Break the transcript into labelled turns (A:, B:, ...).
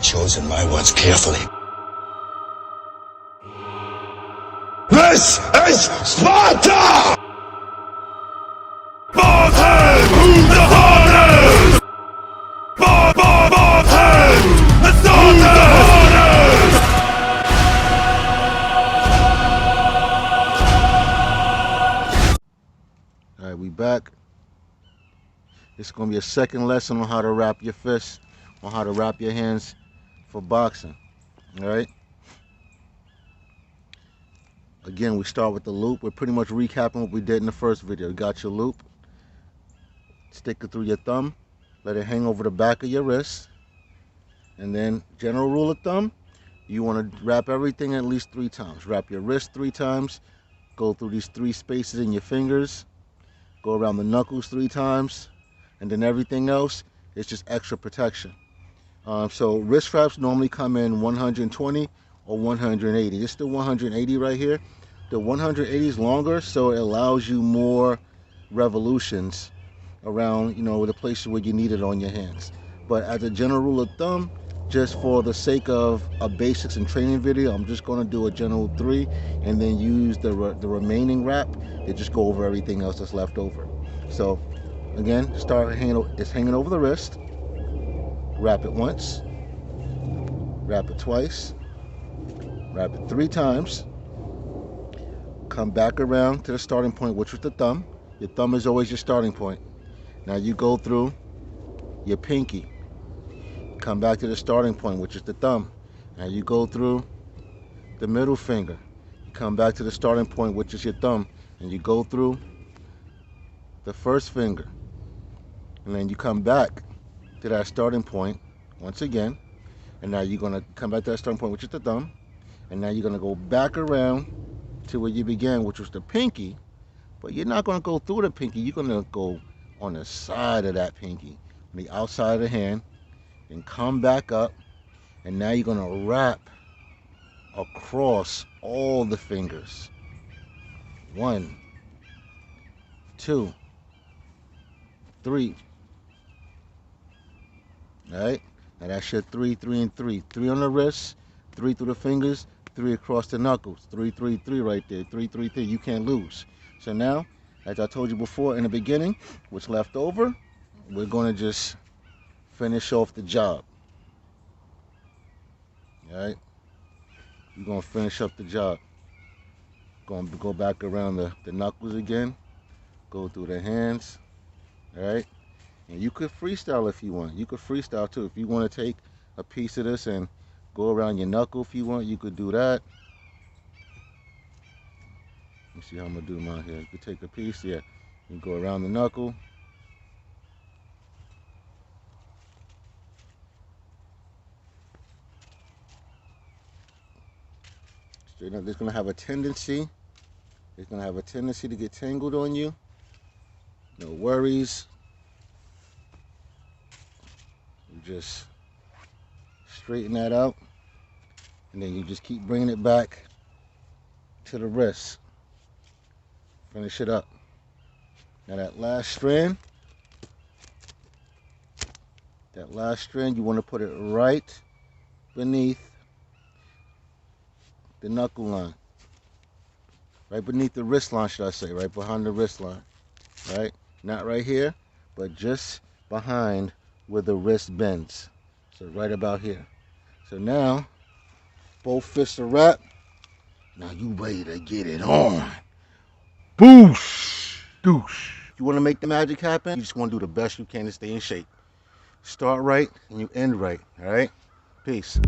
A: chosen my words carefully. This is Sparta! Spartan! Who's the hardest? Spartan! Let's start the hardest!
B: Alright, we back. It's going to be a second lesson on how to wrap your fists, on how to wrap your hands for boxing. Alright? Again, we start with the loop. We're pretty much recapping what we did in the first video. You got your loop. Stick it through your thumb. Let it hang over the back of your wrist. And then, general rule of thumb, you want to wrap everything at least 3 times. Wrap your wrist 3 times. Go through these 3 spaces in your fingers. Go around the knuckles 3 times. And then everything else is just extra protection. So wrist wraps normally come in 120 or 180. This is the 180 right here. The 180 is longer, so it allows you more revolutions around, the places where you need it on your hands. But as a general rule of thumb, just for the sake of a basics and training video, I'm just going to do a general 3 and then use the remaining wrap to just go over everything else that's left over. So again, it's hanging over the wrist. Wrap it once, wrap it twice, wrap it 3 times. Come back around to the starting point, which was the thumb. Your thumb is always your starting point. Now you go through your pinky. Come back to the starting point, which is the thumb. Now you go through the middle finger. You come back to the starting point, which is your thumb, and you go through the first finger. And then you come back to that starting point once again. And now you're going to come back to that starting point, which is the thumb. And now you're going to go back around to where you began, which was the pinky. But you're not going to go through the pinky. You're going to go on the side of that pinky, on the outside of the hand, and come back up. And now you're going to wrap across all the fingers. 1, 2, 3. All right, now that's your 3, 3, and 3. 3 on the wrist, 3 through the fingers, 3 across the knuckles. 3, 3, 3 right there. 3, 3, 3. You can't lose. So now, as I told you before in the beginning, what's left over, we're going to just finish off the job. All right, you're going to finish up the job. Going to go back around the knuckles again. Go through the hands. All right. And you could freestyle if you want. You could freestyle too. If you want to take a piece of this and go around your knuckle if you want, you could do that. Let me see how I'm going to do mine here. You could take a piece, yeah. You go around the knuckle. Straight up, it's going to have a tendency. It's going to have a tendency to get tangled on you. No worries. You just straighten that out, and then you just keep bringing it back to the wrist. Finish it up. Now that last strand, you want to put it right beneath the knuckle line. Right beneath the wrist line, should I say, right behind the wrist line. Right? Not right here, but just behind where the wrist bends. So right about here. So now, both fists are wrapped. Now you ready to get it on. Boosh! Doosh! You want to make the magic happen? You just want to do the best you can to stay in shape. Start right and you end right. All right? Peace.